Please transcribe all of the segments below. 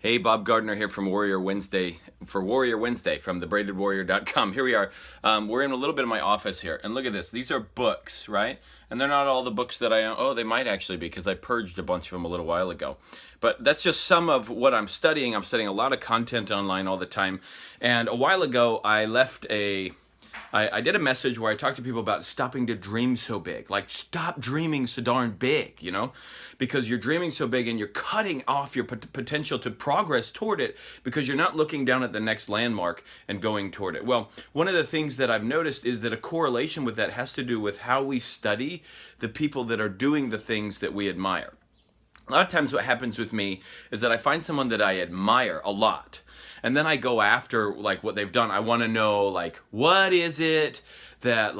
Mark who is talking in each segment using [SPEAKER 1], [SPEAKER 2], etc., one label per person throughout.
[SPEAKER 1] Hey, Bob Gardner here from Warrior Wednesday for Warrior Wednesday from thebraidedwarrior.com. Here we are. We're in a little bit of my office here, and look at this. These are books, right? And they're not all the books that I own. Oh, they might actually be because I purged a bunch of them a little while ago. But that's just some of what I'm studying. I'm studying a lot of content online all the time. And a while ago, I did a message where I talked to people about stopping to dream so big. Like, stop dreaming so darn big, because you're dreaming so big and you're cutting off your potential to progress toward it because you're not looking down at the next landmark and going toward it. Well, one of the things that I've noticed is that a correlation with that has to do with how we study the people that are doing the things that we admire. A lot of times what happens with me is that I find someone that I admire a lot. And then I go after like what they've done. I want to know like what is it that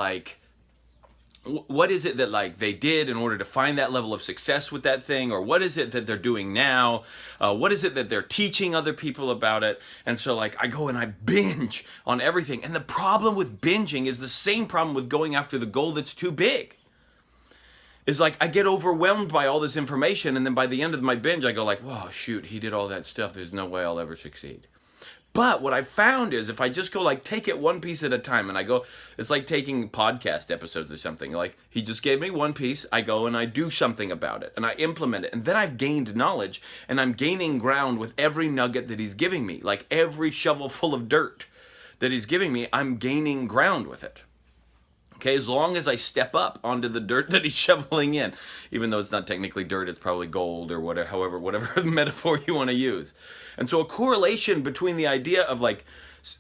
[SPEAKER 1] they did in order to find that level of success with that thing, or what is it that they're doing now? What is it that they're teaching other people about it? And so like I go and I binge on everything. And the problem with binging is the same problem with going after the goal that's too big. Is like I get overwhelmed by all this information, and then by the end of my binge I go like, whoa, shoot, he did all that stuff. There's no way I'll ever succeed. But what I found is if I just go like take it one piece at a time, and I go, it's like taking podcast episodes or something. Like he just gave me one piece, I go and I do something about it and I implement it, and then I've gained knowledge and I'm gaining ground with every nugget that he's giving me. Like every shovel full of dirt that he's giving me, I'm gaining ground with it. Okay, as long as I step up onto the dirt that he's shoveling in, even though it's not technically dirt, it's probably gold or whatever, whatever metaphor you want to use. And so a correlation between the idea of like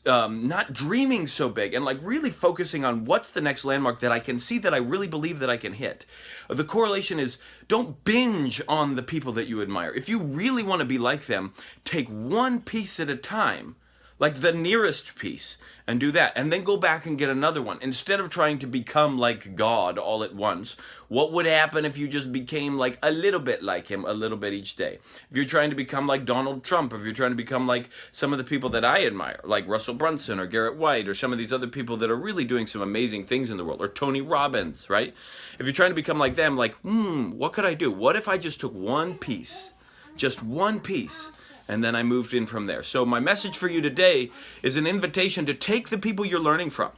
[SPEAKER 1] not dreaming so big and like really focusing on what's the next landmark that I can see that I really believe that I can hit. The correlation is don't binge on the people that you admire. If you really want to be like them, take one piece at a time, like the nearest piece, and do that, and then go back and get another one. Instead of trying to become like God all at once, what would happen if you just became like a little bit like him, a little bit each day? If you're trying to become like Donald Trump, if you're trying to become like some of the people that I admire, like Russell Brunson or Garrett White or some of these other people that are really doing some amazing things in the world, or Tony Robbins, right? If you're trying to become like them, like, what could I do? What if I just took one piece, just one piece, and then I moved in from there? So my message for you today is an invitation to take the people you're learning from.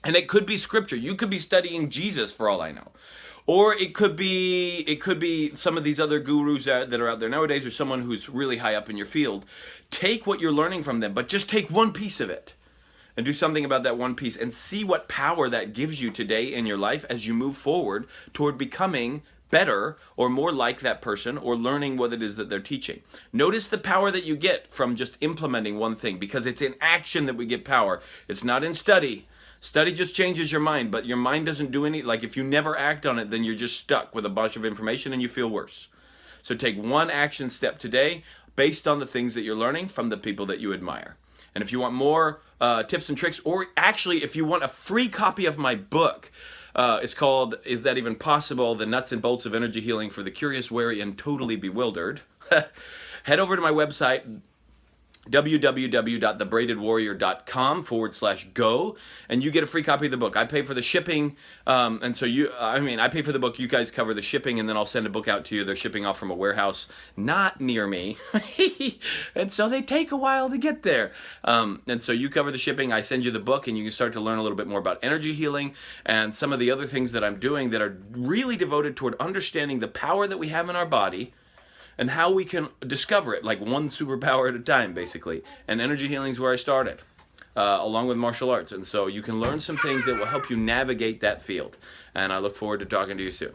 [SPEAKER 1] And it could be scripture. You could be studying Jesus for all I know. Or it could be some of these other gurus that are out there nowadays, or someone who's really high up in your field. Take what you're learning from them, but just take one piece of it and do something about that one piece and see what power that gives you today in your life as you move forward toward becoming better or more like that person, or learning what it is that they're teaching. Notice the power that you get from just implementing one thing, because it's in action that we get power. It's not in study. Study just changes your mind, but your mind doesn't do any, like if you never act on it, then you're just stuck with a bunch of information and you feel worse. So take one action step today based on the things that you're learning from the people that you admire. And if you want more tips and tricks, or actually if you want a free copy of my book, it's called Is That Even Possible? The Nuts and Bolts of Energy Healing for the Curious, Wary, and Totally Bewildered. Head over to my website, www.thebraidedwarrior.com/go, and you get a free copy of the book. I pay for the shipping, and so I pay for the book. You guys cover the shipping, and then I'll send a book out to you. They're shipping off from a warehouse not near me, and so they take a while to get there. And so you cover the shipping. I send you the book, and you can start to learn a little bit more about energy healing and some of the other things that I'm doing that are really devoted toward understanding the power that we have in our body and how we can discover it, like one superpower at a time, basically. And energy healing is where I started, along with martial arts. And so you can learn some things that will help you navigate that field. And I look forward to talking to you soon.